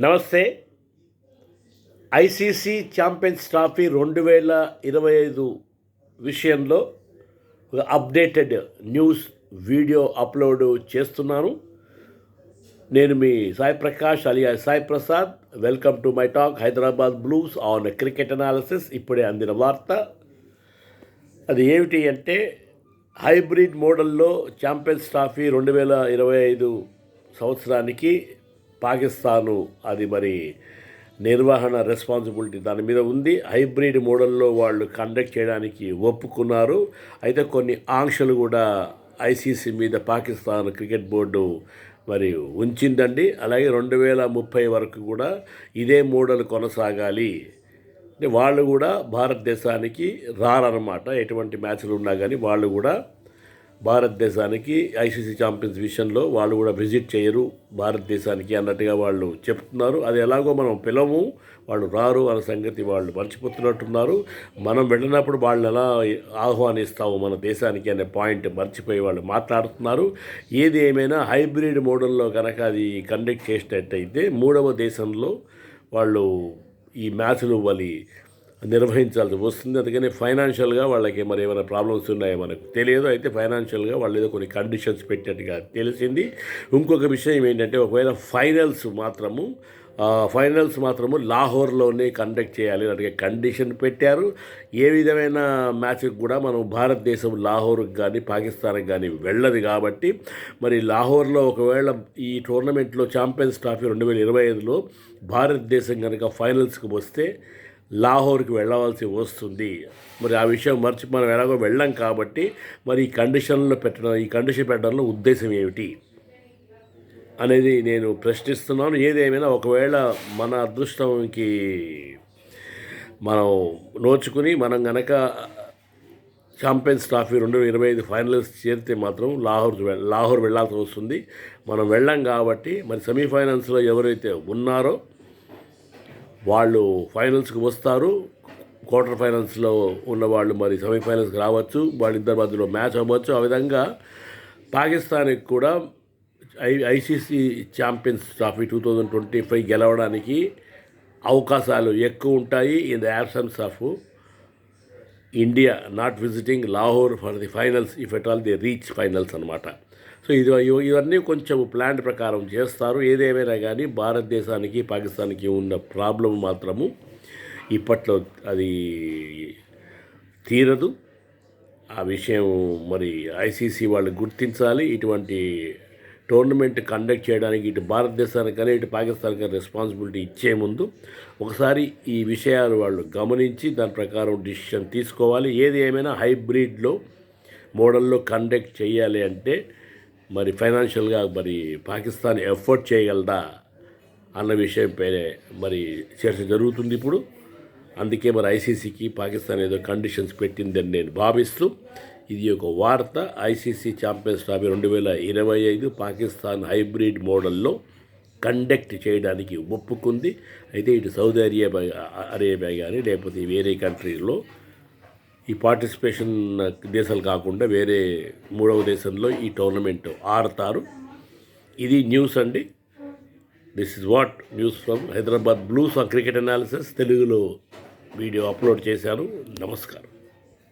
నమస్తే. ICC champions trophy 2025 విషయంలో ఒక అప్డేటెడ్ న్యూస్ వీడియో అప్లోడ్ చేస్తున్నాను. నేను మీ Sai Prakash alias Sai Prasad. Welcome to my talk Hyderabad blues on cricket analysis. ఇప్పుడే అందిన వార్త. అది ఏమిటి అంటే, హైబ్రిడ్ మోడల్లో ఛాంపియన్స్ ట్రోఫీ 2025 సంవత్సరానికి పాకిస్తాను అది మరి నిర్వహణ రెస్పాన్సిబిలిటీ దాని మీద ఉంది. హైబ్రిడ్ మోడల్లో వాళ్ళు కండక్ట్ చేయడానికి ఒప్పుకున్నారు. అయితే కొన్ని ఆంక్షలు కూడా ఐసీసీ మీద పాకిస్తాన్ క్రికెట్ బోర్డు మరి ఉంచిందండి. అలాగే 2030 వరకు కూడా ఇదే మోడల్ కొనసాగాలి. అంటే వాళ్ళు కూడా భారతదేశానికి రారన్నమాట. ఎటువంటి మ్యాచ్లు ఉన్నా కానీ వాళ్ళు కూడా భారతదేశానికి ఐసీసీ ఛాంపియన్స్ విషయంలో వాళ్ళు కూడా విజిట్ చేయరు భారతదేశానికి అన్నట్టుగా వాళ్ళు చెప్తున్నారు. అది ఎలాగో మనం పిలవము, వాళ్ళు రారు అన్న సంగతి వాళ్ళు మర్చిపోతున్నట్టున్నారు. మనం వెళ్ళినప్పుడు వాళ్ళని ఎలా ఆహ్వానిస్తాము మన దేశానికి అనే పాయింట్ మర్చిపోయి వాళ్ళు మాట్లాడుతున్నారు. ఏది ఏమైనా హైబ్రిడ్ మోడల్లో కనుక అది కండక్ట్ చేసినట్టయితే మూడవ దేశంలో వాళ్ళు ఈ మ్యాచ్లు నిర్వహించాల్సి వస్తుంది. అందుకని ఫైనాన్షియల్గా వాళ్ళకి మరి ఏమైనా ప్రాబ్లమ్స్ ఉన్నాయో మనకు తెలియదు. అయితే ఫైనాన్షియల్గా వాళ్ళు ఏదో కొన్ని కండిషన్స్ పెట్టినట్టుగా తెలిసింది. ఇంకొక విషయం ఏంటంటే, ఒకవేళ ఫైనల్స్ మాత్రము లాహోర్లోనే కండక్ట్ చేయాలి అన్నట్టుగా కండిషన్ పెట్టారు. ఏ విధమైన మ్యాచ్కి కూడా మనం భారతదేశం లాహోర్కి కానీ పాకిస్తాన్కి కానీ వెళ్ళదు. కాబట్టి మరి లాహోర్లో ఒకవేళ ఈ టోర్నమెంట్లో ఛాంపియన్స్ ట్రోఫీ 2025లో భారతదేశం కనుక ఫైనల్స్కి వస్తే లాహోర్కి వెళ్ళవలసి వస్తుంది. మరి ఆ విషయం మనం ఎలాగో వెళ్ళాం కాబట్టి మరి ఈ కండిషన్ పెట్టడంలో ఉద్దేశం ఏమిటి అనేది నేను ప్రశ్నిస్తున్నాను. ఏదేమైనా ఒకవేళ మన అదృష్టంకి మనం నోచుకుని మనం కనుక ఛాంపియన్స్ ట్రోఫీ 2025 ఫైనల్స్ చేరితే మాత్రం లాహోర్ వెళ్ళాల్సి వస్తుంది. మనం వెళ్ళాం కాబట్టి మరి సెమీఫైనల్స్లో ఎవరైతే ఉన్నారో వాళ్ళు ఫైనల్స్కి వస్తారు. క్వార్టర్ ఫైనల్స్లో ఉన్నవాళ్ళు మరి సెమీఫైనల్స్కి రావచ్చు. వాళ్ళిద్దరి మధ్యలో మ్యాచ్ అవ్వచ్చు. ఆ విధంగా పాకిస్తాన్కి కూడా ఐసీసీ ఛాంపియన్స్ ట్రోఫీ 2025 గెలవడానికి అవకాశాలు ఎక్కువ ఉంటాయి. In the absence of India not visiting Lahore for the finals if at all the reach finals అనమాట. సో ఇవన్నీ కొంచెం ప్లాన్ ప్రకారం చేస్తారు. ఏదేమైనా కానీ భారతదేశానికి పాకిస్తాన్కి ఉన్న ప్రాబ్లం మాత్రము ఇప్పట్లో అది తీరదు. ఆ విషయం మరి ఐసీసీ వాళ్ళు గుర్తించాలి. ఇటువంటి టోర్నమెంట్ కండక్ట్ చేయడానికి ఇటు భారతదేశానికి కానీ ఇటు పాకిస్తాన్కి రెస్పాన్సిబిలిటీ ఇచ్చే ముందు ఒకసారి ఈ విషయాలు వాళ్ళు గమనించి దాని ప్రకారం డిసిషన్ తీసుకోవాలి. ఏది ఏమైనా హైబ్రిడ్లో మోడల్లో కండక్ట్ చేయాలి అంటే మరి ఫైనాన్షియల్గా మరి పాకిస్తాన్ ఎఫర్ట్ చేయగలదా అన్న విషయం పైనే మరి చర్చ జరుగుతుంది ఇప్పుడు. అందుకే మరి ఐసీసీకి పాకిస్తాన్ ఏదో కండిషన్స్ పెట్టిందని నేను భావిస్తూ ఇది ఒక వార్త. ICC champions trophy 2025 Pakistan hybrid మోడల్లో కండక్ట్ చేయడానికి ఒప్పుకుంది. అయితే ఇటు సౌదీ అరేబియా కానీ లేకపోతే వేరే కంట్రీలో ఈ పార్టిసిపేషన్ దేశాలు కాకుండా వేరే మూడవ దేశంలో ఈ టోర్నమెంట్ ఆడతారు. ఇది న్యూస్ అండి. This is what news from Hyderabad blues on cricket analysis. తెలుగులో వీడియో అప్లోడ్ చేశాను. నమస్కారం.